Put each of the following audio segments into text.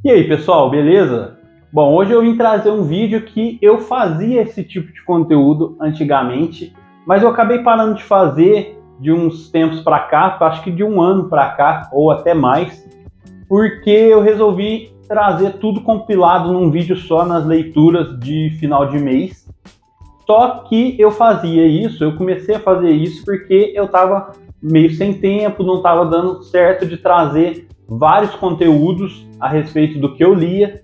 E aí, pessoal, beleza? Bom, hoje eu vim trazer um vídeo que eu fazia esse tipo de conteúdo antigamente, mas eu acabei parando de fazer de uns tempos para cá, acho que de um ano para cá, ou até mais, porque eu resolvi trazer tudo compilado num vídeo só nas leituras de final de mês. Só que eu fazia isso, eu comecei a fazer isso porque eu estava meio sem tempo, não estava dando certo de trazer vários conteúdos a respeito do que eu lia.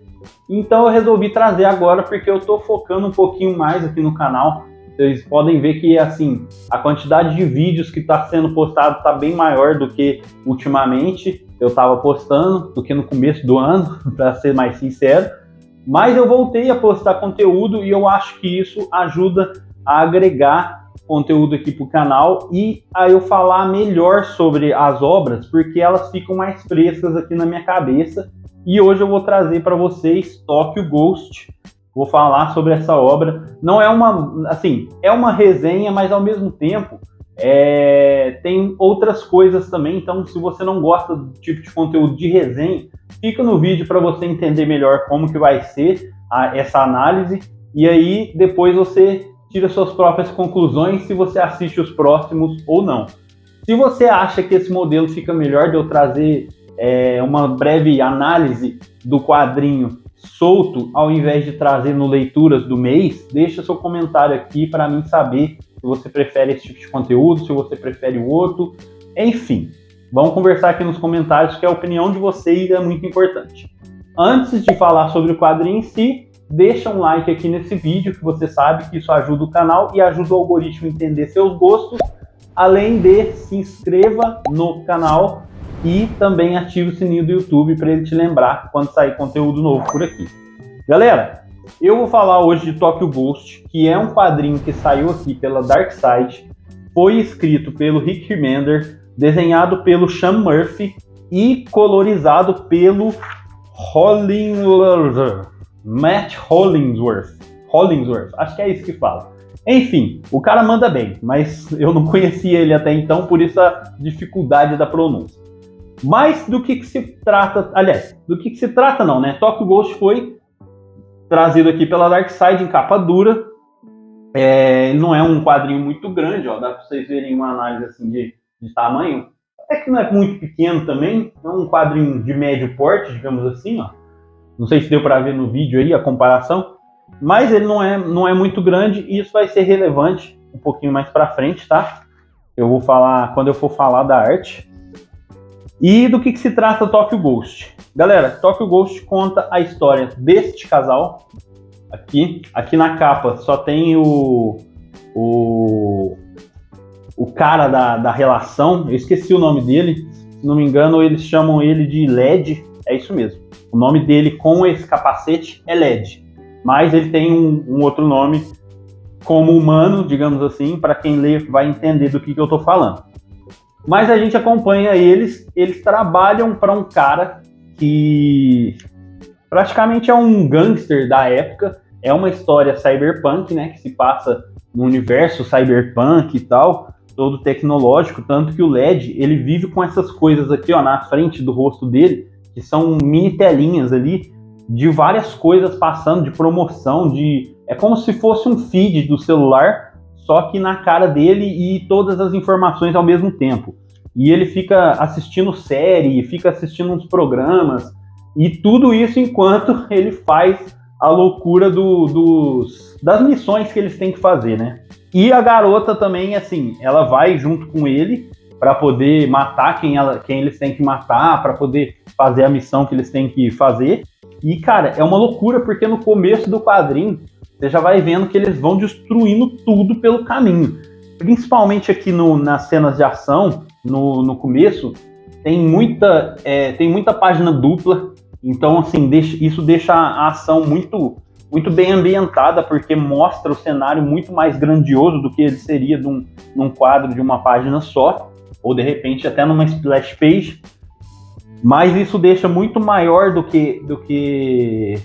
Então eu resolvi trazer agora porque eu estou focando um pouquinho mais aqui no canal. Vocês podem ver que assim, a quantidade de vídeos que está sendo postado está bem maior do que ultimamente eu estava postando, do que no começo do ano, para ser mais sincero. Mas eu voltei a postar conteúdo e eu acho que isso ajuda a agregar conteúdo aqui para o canal e a eu falar melhor sobre as obras, porque elas ficam mais frescas aqui na minha cabeça. E hoje eu vou trazer para vocês Tokyo Ghost. Vou falar sobre essa obra. Não é uma, assim, é uma resenha, mas ao mesmo tempo tem outras coisas também. Então, se você não gosta do tipo de conteúdo de resenha, fica no vídeo para você entender melhor como que vai ser essa análise. E aí, depois você tira suas próprias conclusões se você assiste os próximos ou não. Se você acha que esse modelo fica melhor de eu trazer uma breve análise do quadrinho solto, ao invés de trazer no Leituras do Mês, deixa seu comentário aqui para mim saber se você prefere esse tipo de conteúdo, se você prefere o outro, enfim. Vamos conversar aqui nos comentários, que a opinião de vocês é muito importante. Antes de falar sobre o quadrinho em si, deixa um like aqui nesse vídeo, que você sabe que isso ajuda o canal e ajuda o algoritmo a entender seus gostos, além de se inscreva no canal e também ative o sininho do YouTube para ele te lembrar quando sair conteúdo novo por aqui. Galera, eu vou falar hoje de Tokyo Ghost, que é um quadrinho que saiu aqui pela Dark Side, foi escrito pelo Rick Remender, desenhado pelo Sean Murphy e colorizado pelo Matt Hollingsworth, acho que é isso que fala. Enfim, o cara manda bem, mas eu não conhecia ele até então, por isso a dificuldade da pronúncia. Mas do que se trata, aliás, do que se trata não, né? Tokyo Ghost foi trazido aqui pela Dark Side em capa dura. Ele não é um quadrinho muito grande, ó, dá para vocês verem uma análise assim de tamanho. Até que não é muito pequeno também, é um quadrinho de médio porte, digamos assim, ó. Não sei se deu para ver no vídeo aí a comparação, mas ele não é muito grande e isso vai ser relevante um pouquinho mais para frente, tá? Eu vou falar quando eu for falar da arte. E do que se trata Tokyo Ghost? Galera, Tokyo Ghost conta a história deste casal. Aqui na capa só tem o cara da relação, eu esqueci o nome dele, se não me engano eles chamam ele de LED, é isso mesmo. O nome dele com esse capacete é LED, mas ele tem um outro nome como humano, digamos assim, para quem lê vai entender do que eu estou falando. Mas a gente acompanha eles trabalham para um cara que praticamente é um gangster da época, é uma história cyberpunk, né, que se passa no universo cyberpunk e tal, todo tecnológico, tanto que o LED, ele vive com essas coisas aqui, ó, na frente do rosto dele, que são mini telinhas ali, de várias coisas passando, de promoção, é como se fosse um feed do celular, só que na cara dele e todas as informações ao mesmo tempo. E ele fica assistindo série, fica assistindo uns programas, e tudo isso enquanto ele faz a loucura das missões que eles têm que fazer, né? E a garota também, assim, ela vai junto com ele para poder matar quem eles têm que matar, para poder fazer a missão que eles têm que fazer. E, cara, é uma loucura, porque no começo do quadrinho, você já vai vendo que eles vão destruindo tudo pelo caminho. Principalmente aqui nas cenas de ação, no começo, tem muita página dupla. Então, assim, isso deixa a ação muito, muito bem ambientada, porque mostra o cenário muito mais grandioso do que ele seria num quadro de uma página só, ou de repente até numa splash page. Mas isso deixa muito maior do que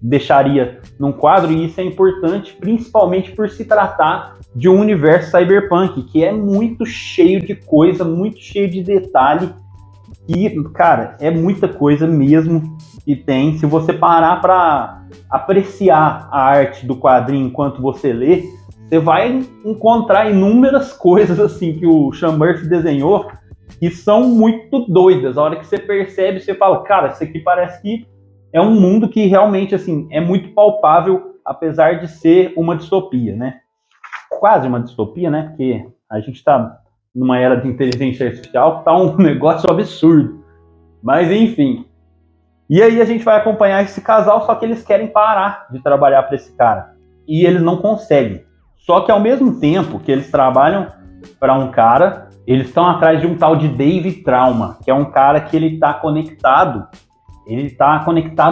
deixaria num quadro, e isso é importante principalmente por se tratar de um universo cyberpunk, que é muito cheio de coisa, muito cheio de detalhe, e, cara, é muita coisa mesmo. E tem, se você parar para apreciar a arte do quadrinho enquanto você lê, você vai encontrar inúmeras coisas assim que o Sean Murphy desenhou que são muito doidas. A hora que você percebe, você fala, cara, isso aqui parece que é um mundo que realmente assim é muito palpável, apesar de ser uma distopia, né? Quase uma distopia, né? Porque a gente está numa era de inteligência artificial, tá um negócio absurdo. Mas enfim. E aí a gente vai acompanhar esse casal, só que eles querem parar de trabalhar para esse cara. E eles não conseguem. Só que ao mesmo tempo que eles trabalham para um cara, eles estão atrás de um tal de Dave Trauma, que é um cara que ele está conectado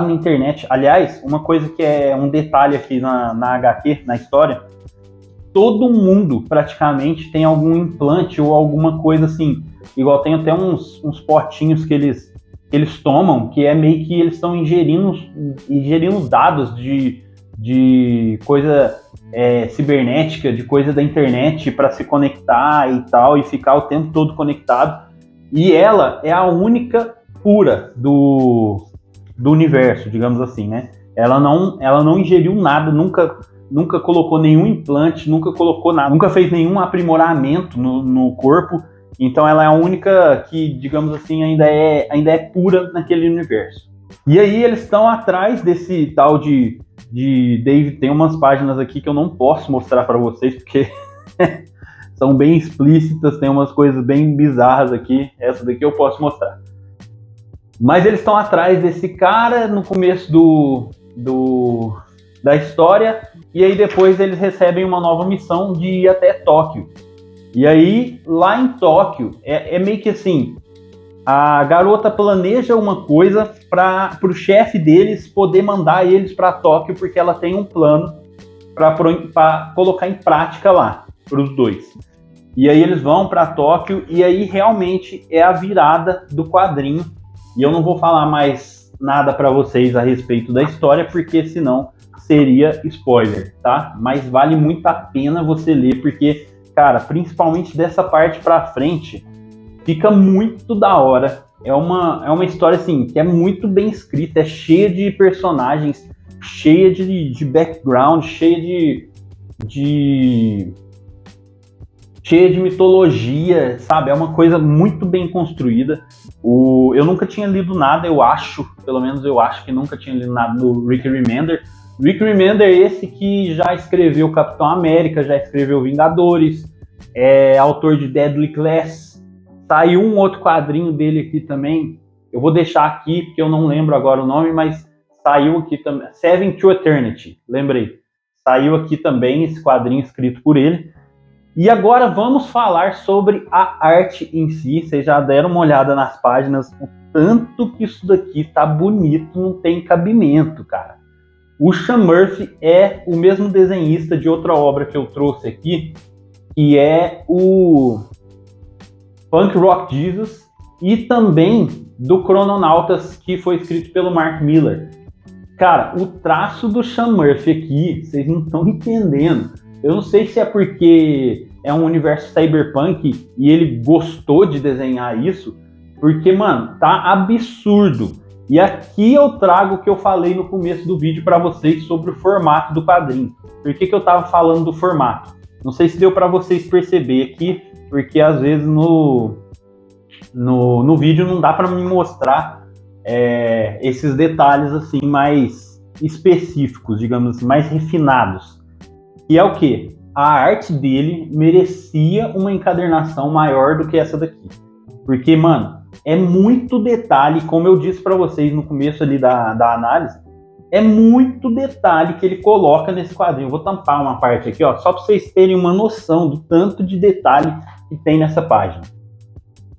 na internet. Aliás, uma coisa que é um detalhe aqui na HQ, na história, todo mundo praticamente tem algum implante ou alguma coisa assim, igual tem até uns potinhos que eles tomam, que é meio que eles estão ingerindo dados de coisa cibernética, de coisa da internet para se conectar e tal, e ficar o tempo todo conectado. E ela é a única pura do universo, digamos assim, né? Ela não ingeriu nada, nunca colocou nenhum implante, nunca colocou nada, nunca fez nenhum aprimoramento no corpo. Então ela é a única que, digamos assim, ainda é pura naquele universo. E aí eles estão atrás desse tal de Dave. Tem umas páginas aqui que eu não posso mostrar para vocês, porque são bem explícitas, tem umas coisas bem bizarras aqui. Essa daqui eu posso mostrar. Mas eles estão atrás desse cara no começo da história, e aí depois eles recebem uma nova missão de ir até Tóquio. E aí, lá em Tóquio, é meio que assim, a garota planeja uma coisa para o chefe deles poder mandar eles para Tóquio, porque ela tem um plano para colocar em prática lá, para os dois. E aí eles vão para Tóquio, e aí realmente é a virada do quadrinho. E eu não vou falar mais nada para vocês a respeito da história, porque senão seria spoiler, tá? Mas vale muito a pena você ler, porque, cara, principalmente dessa parte pra frente, fica muito da hora. É uma história, assim, que é muito bem escrita, é cheia de personagens, cheia de background, cheia de mitologia, sabe? É uma coisa muito bem construída. Eu nunca tinha lido nada, pelo menos eu acho que nunca tinha lido nada do Rick Remender. Rick Remender é esse que já escreveu Capitão América, já escreveu Vingadores, é autor de Deadly Class. Saiu um outro quadrinho dele aqui também, eu vou deixar aqui porque eu não lembro agora o nome, mas saiu aqui também, Seven to Eternity, lembrei. Saiu aqui também esse quadrinho escrito por ele. E agora vamos falar sobre a arte em si. Vocês já deram uma olhada nas páginas, o tanto que isso daqui tá bonito, não tem cabimento, cara. O Sean Murphy é o mesmo desenhista de outra obra que eu trouxe aqui, que é o Punk Rock Jesus, e também do Chrononautas, que foi escrito pelo Mark Millar. Cara, o traço do Sean Murphy aqui, vocês não estão entendendo. Eu não sei se é porque é um universo cyberpunk e ele gostou de desenhar isso, porque, mano, tá absurdo. E aqui eu trago o que eu falei no começo do vídeo para vocês sobre o formato do quadrinho. Por que eu tava falando do formato? Não sei se deu para vocês perceber aqui, porque às vezes no vídeo não dá para me mostrar esses detalhes assim mais específicos, digamos assim, mais refinados. E é o quê? A arte dele merecia uma encadernação maior do que essa daqui. Porque, mano, é muito detalhe, como eu disse para vocês no começo ali da análise, é muito detalhe que ele coloca nesse quadrinho. Eu vou tampar uma parte aqui, ó, só para vocês terem uma noção do tanto de detalhe que tem nessa página.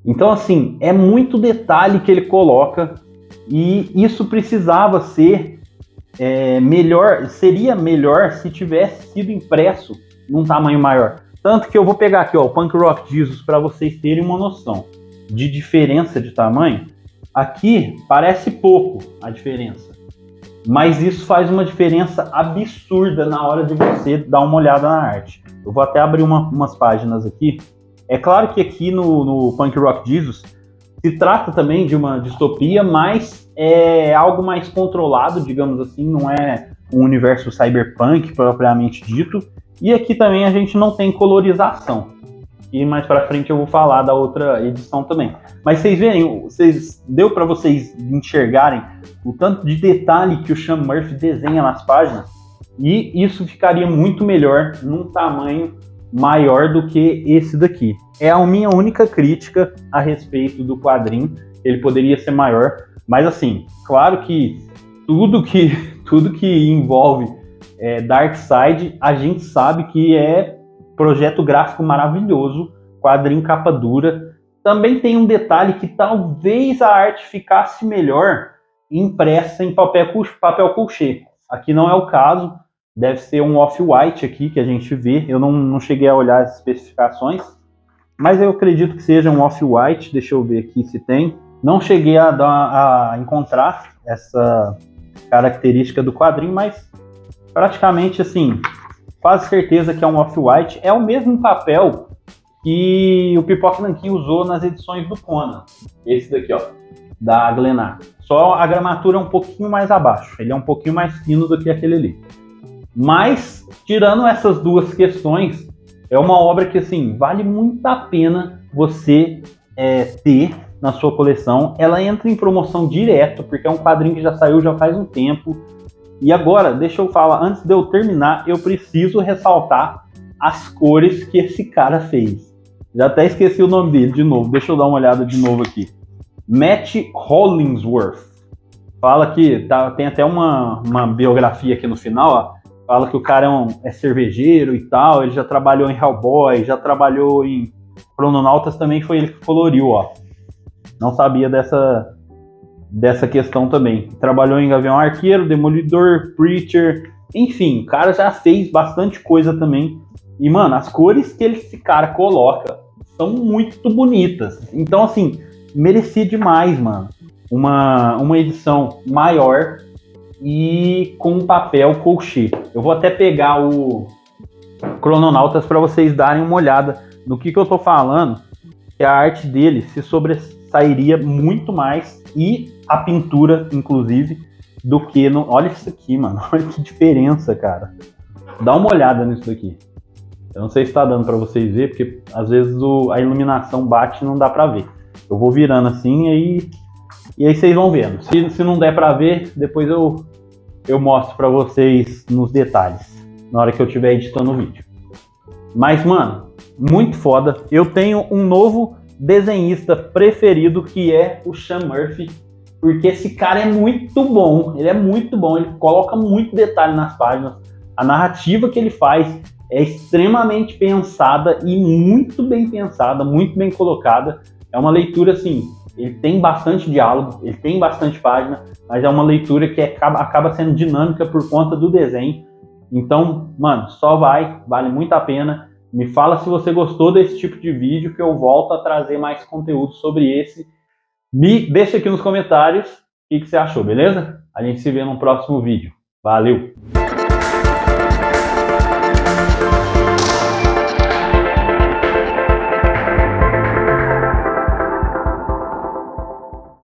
Então, assim, é muito detalhe que ele coloca, e isso precisava ser melhor, seria melhor se tivesse sido impresso num tamanho maior. Tanto que eu vou pegar aqui, ó, o Punk Rock Jesus, para vocês terem uma noção de diferença de tamanho. Aqui parece pouco a diferença, mas isso faz uma diferença absurda na hora de você dar uma olhada na arte. Eu vou até abrir umas páginas aqui. É claro que aqui no Punk Rock Jesus, Se trata também de uma distopia, mas é algo mais controlado, digamos assim, não é um universo cyberpunk propriamente dito. E aqui também a gente não tem colorização. E mais para frente eu vou falar da outra edição também. Mas vocês verem, deu para vocês enxergarem o tanto de detalhe que o Sean Murphy desenha nas páginas? E isso ficaria muito melhor num tamanho maior do que esse daqui. É a minha única crítica a respeito do quadrinho. Ele poderia ser maior, mas assim, claro que tudo que envolve Darkseid, a gente sabe que é projeto gráfico maravilhoso, quadrinho capa dura. Também tem um detalhe que talvez a arte ficasse melhor impressa em papel couché. Aqui não é o caso, deve ser um off-white aqui que a gente vê. Eu não cheguei a olhar as especificações, mas eu acredito que seja um off-white. Deixa eu ver aqui se tem. Não cheguei a encontrar essa característica do quadrinho, mas praticamente assim, quase certeza que é um off-white. É o mesmo papel que o Pipoca Nanquim usou nas edições do Conan. Esse daqui, ó, da Glenar. Só a gramatura é um pouquinho mais abaixo. Ele é um pouquinho mais fino do que aquele ali. Mas, tirando essas duas questões, é uma obra que, assim, vale muito a pena você ter na sua coleção. Ela entra em promoção direto, porque é um quadrinho que já saiu já faz um tempo. E agora, deixa eu falar, antes de eu terminar, eu preciso ressaltar as cores que esse cara fez. Já até esqueci o nome dele de novo, deixa eu dar uma olhada de novo aqui. Matt Hollingsworth. Fala que tem até uma biografia aqui no final, ó. Fala que o cara é cervejeiro e tal, ele já trabalhou em Hellboy, já trabalhou em Chrononautas, também foi ele que coloriu, ó. Não sabia dessa questão também. Trabalhou em Gavião Arqueiro, Demolidor, Preacher, enfim, o cara já fez bastante coisa também. E, mano, as cores que esse cara coloca são muito bonitas. Então, assim, merecia demais, mano, uma edição maior e com um papel couché. Eu vou até pegar o Chrononautas para vocês darem uma olhada no que eu tô falando, que a arte dele se sobressairia muito mais, e a pintura, inclusive, do que no... Olha isso aqui, mano. Olha que diferença, cara. Dá uma olhada nisso daqui. Eu não sei se tá dando para vocês ver, porque às vezes a iluminação bate e não dá para ver. Eu vou virando assim e aí vocês vão vendo. Se não der para ver, depois eu mostro para vocês nos detalhes, na hora que eu estiver editando o vídeo. Mas, mano, muito foda. Eu tenho um novo desenhista preferido, que é o Sean Murphy, porque esse cara é muito bom. Ele é muito bom, ele coloca muito detalhe nas páginas. A narrativa que ele faz é extremamente pensada e muito bem pensada, muito bem colocada. É uma leitura, assim, ele tem bastante diálogo, ele tem bastante página, mas é uma leitura que acaba sendo dinâmica por conta do desenho. Então, mano, vale muito a pena. Me fala se você gostou desse tipo de vídeo, que eu volto a trazer mais conteúdo sobre esse. Me deixa aqui nos comentários o que você achou, beleza? A gente se vê no próximo vídeo. Valeu!